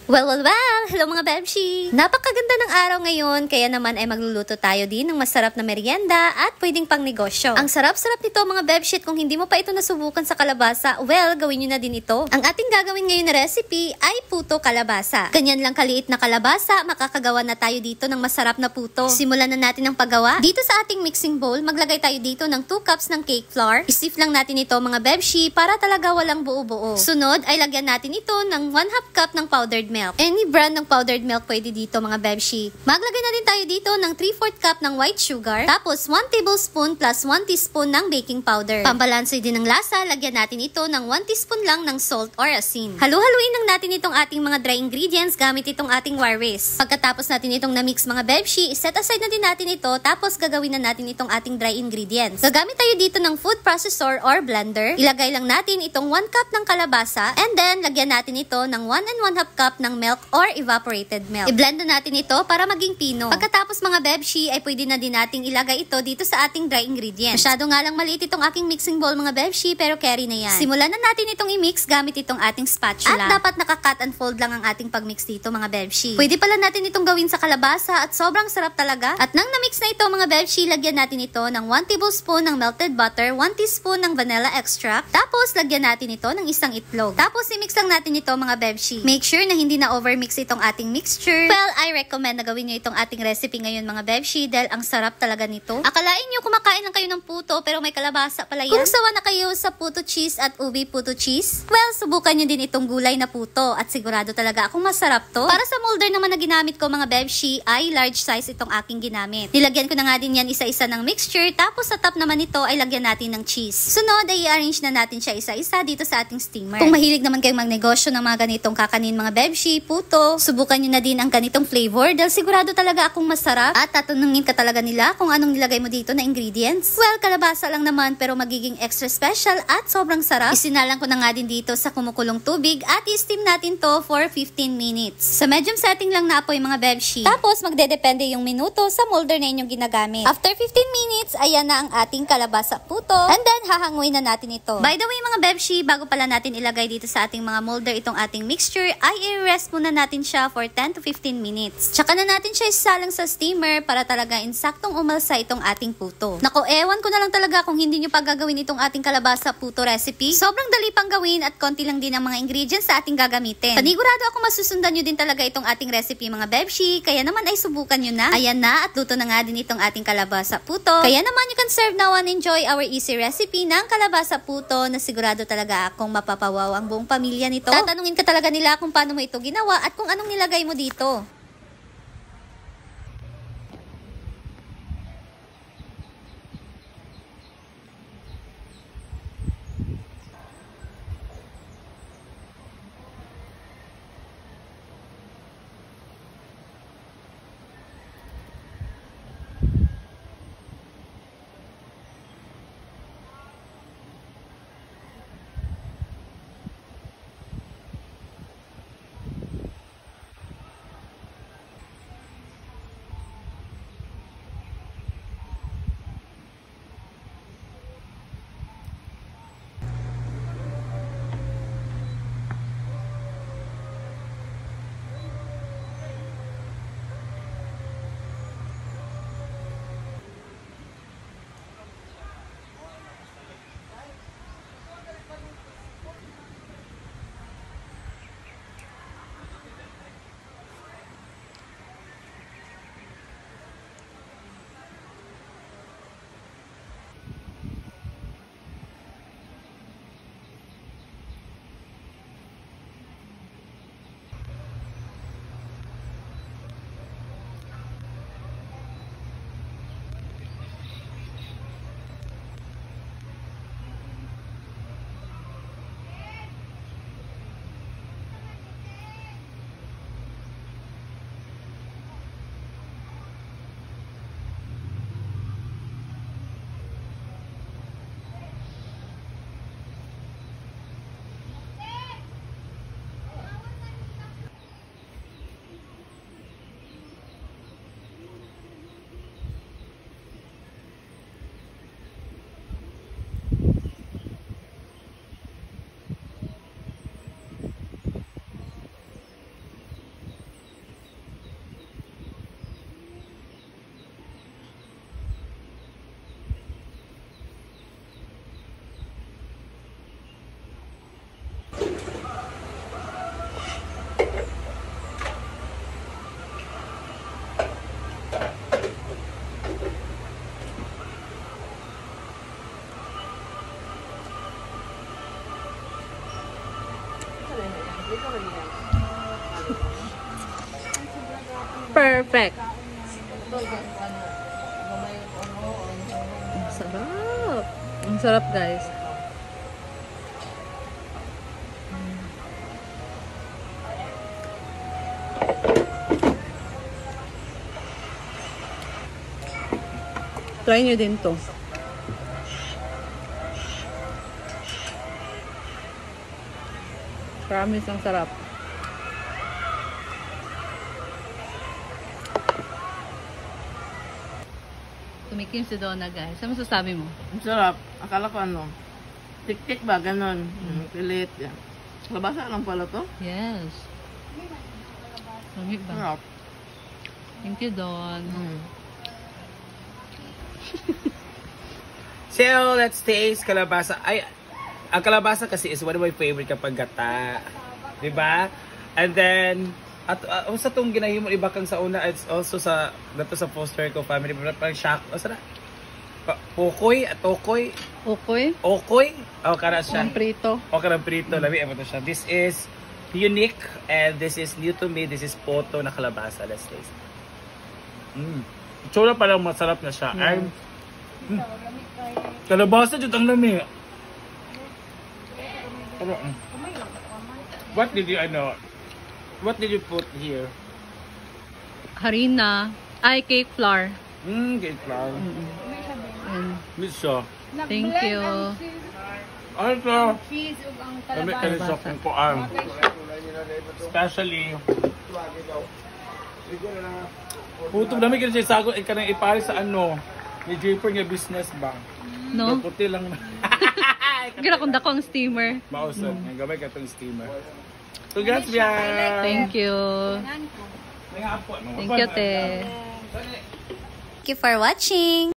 Well! Hello mga Bebshi! Napakaganda ng araw ngayon, kaya naman ay magluluto tayo din ng masarap na merienda at pwedeng pang negosyo. Ang sarap-sarap nito mga Bebshi, kung hindi mo pa ito nasubukan sa kalabasa, well, gawin nyo na din ito. Ang ating gagawin ngayon na recipe ay puto kalabasa. Ganyan lang kaliit na kalabasa, makakagawa na tayo dito ng masarap na puto. Simulan na natin ang paggawa. Dito sa ating mixing bowl, maglagay tayo dito ng 2 cups ng cake flour. Isif lang natin ito mga Bebshi para talaga walang buo-buo. Sunod ay lagyan natin ito ng 1/2 cup ng powdered milk. Any brand ng powdered milk pwede dito mga Bebshi. Maglagay na din tayo dito ng 3/4 cup ng white sugar. Tapos 1 tablespoon plus 1 teaspoon ng baking powder. Pambalanse din ng lasa, lagyan natin ito ng 1 teaspoon lang ng salt or asin. Halu-haluin lang natin itong ating mga dry ingredients gamit itong ating wire whisk. Pagkatapos natin itong na-mix mga Bebshi, set aside na din natin ito tapos gagawin na natin itong ating dry ingredients. Gagamit tayo dito ng food processor or blender. Ilagay lang natin itong 1 cup ng kalabasa and then lagyan natin ito ng 1 1/2 cup ng milk or evaporated milk. I-blend na natin ito para maging pino. Pagkatapos mga Bebshi ay pwede na din nating ilagay ito dito sa ating dry ingredients. Masyado nga lang maliit itong aking mixing bowl mga Bebshi pero carry na yan. Simulan na natin itong i-mix gamit itong ating spatula. At dapat naka-cut and fold lang ang ating pag-mix dito mga Bebshi. Pwede pala natin itong gawin sa kalabasa at sobrang sarap talaga. At nang na-mix na ito mga Bebshi, lagyan natin ito ng 1 tablespoon ng melted butter, 1 teaspoon ng vanilla extract. Tapos lagyan natin ito ng isang itlog. Tapos i-mix lang natin ito mga Bebshi. Make sure na hindi na overmix itong ating mixture. Well, I recommend na gawin nyo itong ating recipe ngayon mga Bebshi dahil ang sarap talaga nito. Akalain nyo kumakain lang kayo ng puto pero may kalabasa pala yan. Kung sawa na kayo sa puto cheese at ubi puto cheese, well, subukan nyo din itong gulay na puto at sigurado talaga akong masarap to. Para sa molder naman na ginamit ko mga Bebshi ay large size itong aking ginamit. Nilagyan ko na nga din yan isa-isa ng mixture tapos sa top naman ito ay lagyan natin ng cheese. Sunod ay i-arrange na natin siya isa-isa dito sa ating steamer. Kung mahilig naman kayong magnegosyo ng mga ganitong kakanin mga Bebshi, puto, subukan nyo na din ang ganitong flavor dahil sigurado talaga akong masarap at tatanungin ka talaga nila kung anong nilagay mo dito na ingredients. Well, kalabasa lang naman pero magiging extra special at sobrang sarap. Isinalang ko na nga din dito sa kumukulong tubig at i-steam natin to for 15 minutes. Sa medium setting lang na apoy mga Bebshi. Tapos magdedepende yung minuto sa molder na inyong ginagamit. After 15 minutes, ayan na ang ating kalabasa puto. And then, hahanguin na natin ito. By the way mga Bebshi, bago pala natin ilagay dito sa ating mga molder itong ating mixture, ay i-rest muna natin siya for 10 to 15 minutes. Tsaka na natin siya isalang sa steamer para talaga insaktong umalsa itong ating puto. Nako, ewan ko na lang talaga kung hindi nyo pa gagawin itong ating kalabasa puto recipe. Sobrang dali pang gawin at konti lang din ang mga ingredients sa ating gagamitin. Panigurado ako masusundan nyo din talaga itong ating recipe mga Bebshi, kaya naman ay subukan nyo na. Ayan na at luto na nga din itong ating kalabasa puto. Kaya naman you can serve now and enjoy our easy recipe ng kalabasa puto na sigurado talaga akong mapapawaw ang buong pamilya nito. Tatanungin ka talaga nila kung paano mo ito ginawa at kung anong nilagay mo dito. Perfect. Ang sarap. Ang sarap, guys. Try nyo din to. Promise, ang sarap. Tumikim si Donna, guys. Ano masasabi mo? Ang sarap. Akala ko ano, tik-tik ba? Ganon. Pilit. Yan. Labasa lang pala to. Yes. Lamig ba? Sarap. Thank you, Don. So, let's taste kalabasa. Ay, ang kalabasa kasi is one of my favorite kapag gata. Diba? And then, sa itong ginahimo iba kang sa una, it's also sa, dato sa poster ko, family, parang shock. O, sana? Pokoy, tokoy. Okay. Okoy? O, kara siya. Ang prito. O, karang prito. Labi, ito siya. This is unique and this is new to me. This is poto na kalabasa. Let's taste. Itsura parang masarap na siya. Yeah. Kalabasa dyan ang lami. What did you put here? Harina. Ay, cake flour. Cake flour. Yan. Miso. Thank you. Also, Cheese ug ang kami kalabasa. kanin sa kung kuan. Especially, putong dami kanin sa sagot, kanang ipari sa ano, ni Japer nga business ba? No? Puti lang na. Gira kung dako ang steamer. Mausap, ang gamay ka itong steamer. Congrats, Bia! Thank you. Thank you, te. Thank you for watching.